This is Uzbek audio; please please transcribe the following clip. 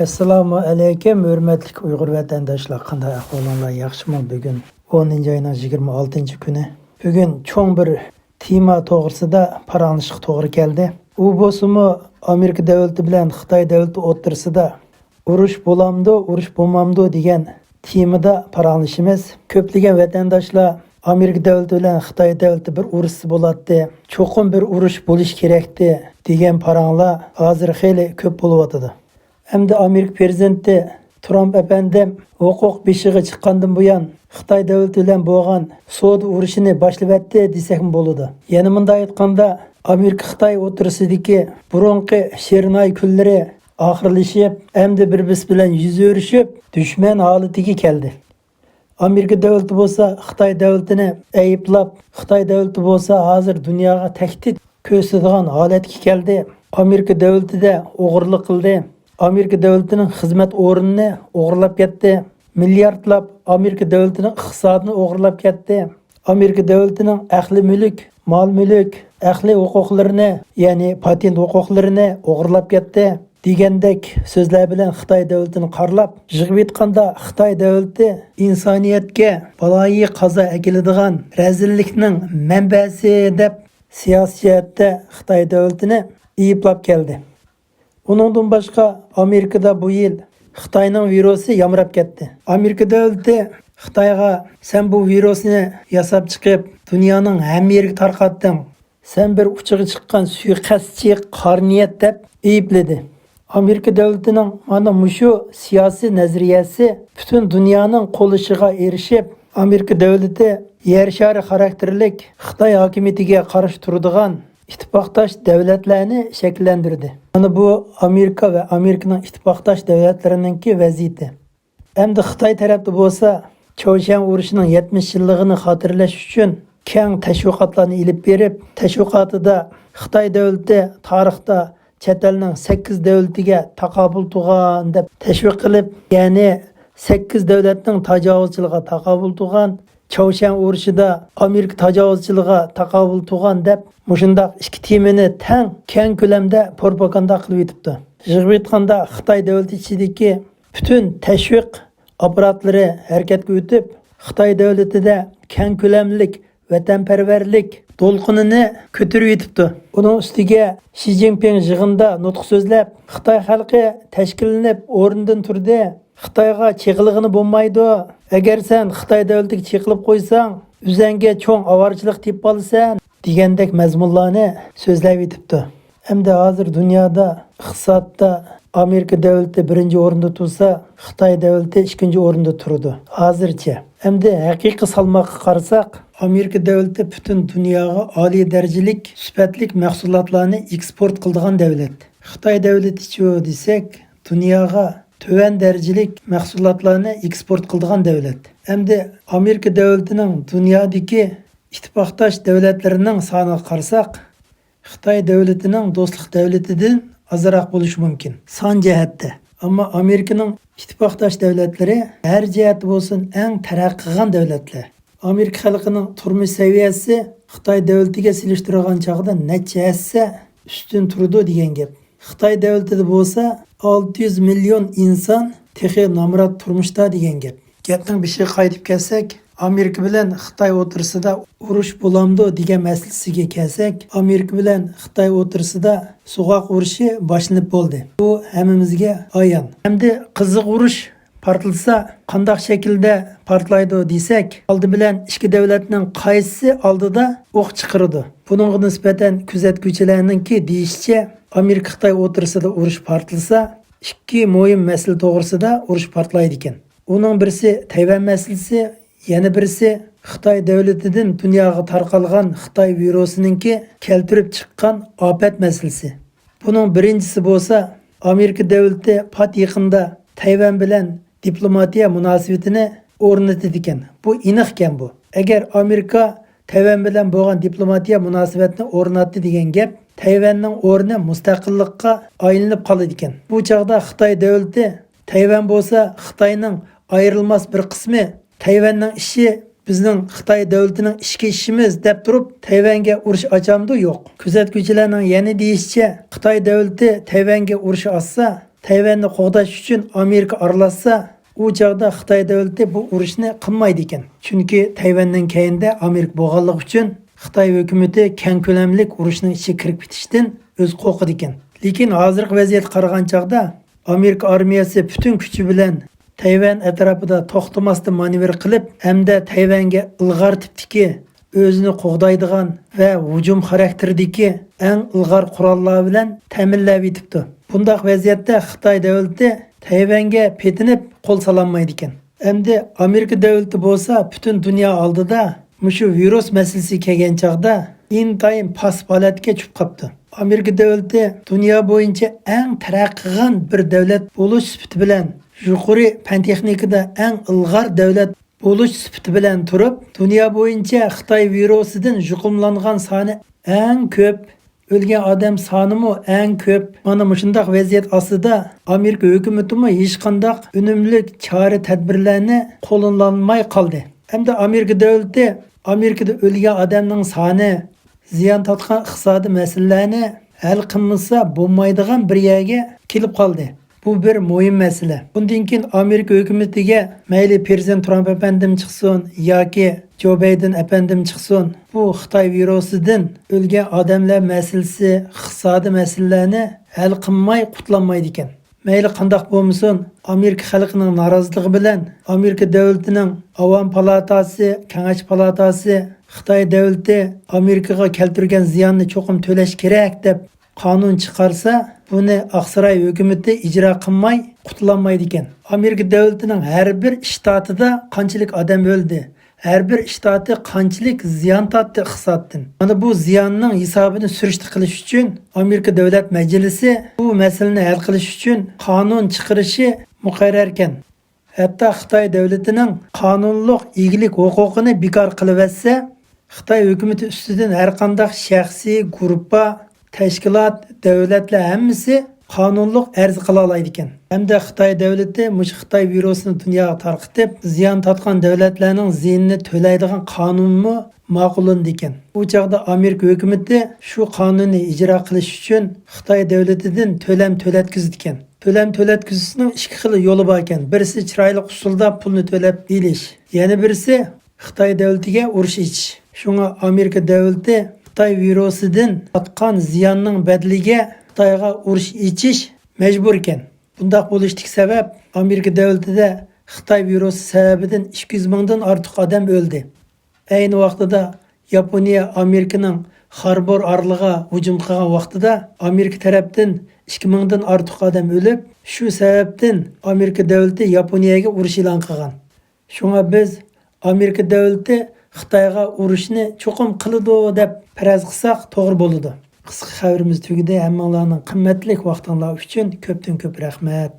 Assalomu alaykum, hurmatli Uyg'ur vatandoshlar. Qanday ahvolinglar? Yaxshimi? Bugun 10 oyning 26-kuni. Bugun cho'ng bir tema to'g'risida paranglashga to'g'ri keldi. U bo'lsa-mu Amerika davlati bilan Xitoy davlati o'rtasida urush bo'lamdi, urush bo'lmamdi degan temada paranglashimiz. Ko'plagan vatandoshlar Amerika davlati bilan Xitoy davlati bir urush bo'ladi, cho'qim bir urush bo'lish kerakdi degan paranglar hozir xeyli ko'p bo'lyapti. Hamda Amerika prezidenti Trump efendim huquq beshiga chiqqandan buyon Xitoy davlati bilan bo'lgan savdo urushini boshlabdi desak bo'ladi. Yana bunday aytganda Amerika Xitoy o'rtasidagi burunqi Shernay kunlari oxirlashib, hamda bir-biri bilan yuz o'rishib, dushman holatiga keldi. Amerika davlati bo'lsa Xitoy davlatini ayblab, Xitoy davlati bo'lsa hozir dunyoga tahdid ko'rsatadigan holatga keldi. Amerika davlatida o'g'irlik qildi. Amerika davlatining xizmat o'rnini o'g'irlab ketdi. Milliardlab Amerika davlatining iqtisodini o'g'irlab ketdi. Amerika davlatining ahli mulk, mol-mulk, ahli huquqlarini, ya'ni patent huquqlarini o'g'irlab ketdi. Degandek so'zlar bilan Xitoy davlatini qarlab, yig'ib aytganda Xitoy davlati insoniyatga baloyi qazo keladigan razillikning manbasi deb siyosatda Xitoy davlatini ayblab keldi. Uningdan boshqa Amerikada bu yil Xitoyning virusi yamrab ketdi. Amerika davlati Xitoyga sen bu virusni yasab chiqib, dunyoning hamma yeriga tarqatding. Sen bir uchiga chiqqan suiqasdchi qarniyat deb aybladi. Amerika davlatining mana mushu siyosiy nazariyasi butun dunyoning qo'lishiga erishib, Amerika davlati yer shari xarakterlik Xitoy hokimiyatiga qarshi turadigan ittifoqdosh davlatlarni shakllantirdi. Mana bu Amerika va Amerikaning ittifoqdosh davlatlarininki vaziyati. Endi Xitoy tarafida bo'lsa, Choyshan urushining 70 yilligini xotirlash uchun keng tashviqotlarni ilib berib, tashviqotida Xitoy davlati tarixda chet elning 8 davlatiga taqobil tug'an deb tashviq qilib, ya'ni 8 davlatning tajovuzchiligiga taqobil tug'an, Choyshan urushida Amerika tajovuzchiligiga taqobil tug'an deb mushundaq ikki temani tang keng ko'lamda propaganda qilib o'tibdi. Yig'ib aytganda Xitoy davlati ichidagi butun tashviq apparatlari harakatga o'tib, Xitoy davlatida keng ko'lamlik vatanparvarlik to'lqinini ko'tarib yetibdi. Uning ustiga Xi Jinping yig'inda nutq so'zlab, Xitoy xalqi tashkillanib o'rnidan turdi. Xitoyga cheqilg'ini bo'lmaydi. Agar sen Xitoy davlatiga cheqilib qo'ysang, o'zingga cho'ng avorchilik deb qolasan degandek mazmunlarni so'zlab yetibdi. Hamda hozir dunyoda iqtisodda Amerika davlati birinchi o'rinda tursa, Xitoy davlati ikkinchi o'rinda turadi hozircha. Hamda haqiqiy salmoqqa qarasak, Amerika davlati butun dunyoga oliy darajalik sifatlik mahsulotlarni eksport qiladigan davlat. Xitoy davlati-chi desak, dunyoga tuvan darajalik mahsulotlarni eksport qiladigan davlat. Hamda Amerika davlatining dunyodagi ittifoqdosh davlatlarining soniga qarasak, Xitoy davlatining do'stlik davlatidan azroq bo'lishi mumkin son jihatda. Ammo Amerikaning ittifoqdosh davlatlari har jihat bo'lsin eng taraqqiy qilgan davlatlar. Amerika xalqining turmush saviyasi Xitoy davlatiga solishtirgan chog'da necha hassa ustun turdi degan gap. Xitoy davlatida bo'lsa 600 million inson texi nomrod turmushda degan gap. Gapning bir şey qaytib kelsak, Amerika bilan Xitoy o'rtasida urush bo'lamdi degan masalasiga kelsak, Amerika bilan Xitoy o'rtasida so'g'oq urushi boshlanib bo'ldi. Bu hammamizga ayon. Hamda qiziq urush portlasa qanday shaklda portlaydi desak, oldi bilan ikki davlatning qaysi oldida o'q chiqirdi. Buningga nisbatan kuzatuvchilarningki deyishicha, Amerika Xitoy o'rtasida urush portlasa, ikki muhim masala to'g'risida urush portlaydi ekan. Uning birisi Tayvan masalasi, yana birisi Xitoy davlatidan dunyoga tarqalgan Xitoy virusininki keltirib chiqqan ofat masalasi. Buning birinchisi bo'lsa, Amerika davlati pat yaqinda Tayvan bilan diplomatiya munosabatini o'rnatdi ekan. Bu aniqkan bu. Agar Amerika Tayvan bilan bo'lgan diplomatiya munosabatini o'rnatdi degan gap, Tayvanning o'rni mustaqillikka aylanib qoladi ekan. Bu chaqda Xitoy davlati Tayvan bo'lsa Xitoyning ayrilmas bir qismi, Tayvanning ishi bizning Xitoy davlatining ishki ishimiz deb turib Tayvanga urush ochamdi yo'q. Kuzatuvchilarning yana deyishicha, Xitoy davlati Tayvanga urush ochsa, Tayvanni qo'g'dash uchun Amerika aralashsa, u chaqda Xitoy davlati bu urushni qilmaydi ekan. Chunki Tayvandan keyinda Amerika bo'lganligi uchun Xitoy hukumatı keng ko'lamli urushning ichiga kirib ketishdan o'z qo'rqidi ekan. Lekin hozirgi vaziyat qaragan chaqda Amerika armiyasi butun kuchi bilan Tayvan atrofida to'xtamasdan manevr qilib, hamda Tayvanga ilg'or tipdagi o'zini qo'g'daydigan va hujum xarakterdagi eng ilg'or qurollar bilan ta'minlab yetibdi. Bundaq vaziyatda Xitoy davlati Tayvanga petinib qo'l sololmaydi ekan. Endi Amerika davlati bo'lsa butun dunyo oldida mushu virus masalasi kelgan chaqda intayin past holatga tushib qolibdi. Amerika davlati dunyo bo'yicha eng taraqqiygan bir davlat bo'lish sifati bilan yuqori fan texnikada eng ilg'or davlat bo'lish sifati bilan turib, dunyo bo'yicha Xitoy virusidan yuqumlangan soni eng ko'p, o'lgan odam sonimi eng ko'p. Mana shunday vaziyat ostida Amerika hukumati hech qanday unumli chora tadbirlarni qo'llanolmay qoldi. Hamda Amerika davlati Amerikada o'lgan odamning soni, ziyon tortgan iqtisodiy masalalarni hal qilmasa bo'lmaydigan bir yerga kelib qoldi. Bu bir muhim masala. Bundan keyin Amerika hukumatiga mayli prezident Trump efendim chiqsin yoki Joe Biden efendim chiqsin, bu Xitoy virusidan o'lgan odamlar masalasi, iqtisodiy masalalarni hal qilmay qutlanmaydi ekan. Mayli qandaq bo'lmasin, Amerika xalqining noroziligi bilan Amerika davlatining Avam palatasi, Kengash palatasi Xitoy davlati Amerikaga keltirgan ziyonni cho'qim to'lash kerak deb qonun chiqarsa, buni Aqsaray hukumati ijro qilmay qutlanmaydi ekan. Amerika davlatining har bir shtatida qanchalik odam o'ldi, har bir shtati qanchalik ziyon tortdi iqtisoddan. Mana bu ziyonning hisobini surishti qilish uchun Amerika davlat majlisi bu masalani hal qilish uchun qonun chiqarishi muqarrar ekan. Hatto Xitoy davlatining qonunliq egilik huquqini bekor qilib etsa, Xitoy hukumati ustidan har qanday shaxsiy, guruhga, tashkilot, davlatlar hammasi qonunliq arz qila oladi ekan. Hamda Xitoy davlati mush Xitoy virusini dunyoga tarqatib, ziyon tortgan davlatlarning ziynini to'laydigan qonunni ma'qullandi ekan. Bu chaqda Amerika hukumati shu qonunni ijro qilish uchun Xitoy davlatidan to'lam to'latkizdi ekan. To'lam to'latkizishning ikki xil yo'li bor ekan. Birisi chiroyli usulda pulni to'lab berish, yana birisi Xitoy davlatiga urush ichish. Shunga Amerika davlati Xitoy virusidan atgan ziyonning badliga Xitoyga urush ichish majbur ekan. Bundaq bo'lishlik sabab Amerika davlatida Xitoy virusi sababidan 200 mingdan ortiq odam o'ldi. Ayni vaqtida Yaponiya Amerikaning Harbor orlig'iga hujum qilgan vaqtida Amerika tarafdan 2 mingdan ortiq odam o'lib, shu sababdan Amerika davlati Yaponiyaga urush e'lon qilgan. Shunga biz Amerika davlati Xitoyga urushni cho'qim qiladi deb faraz qilsak to'g'ri bo'ladi. Qisqa xabarimiz tugadi. Hammalarning qimmatli vaqtingiz uchun ko'pdan ko'p rahmat.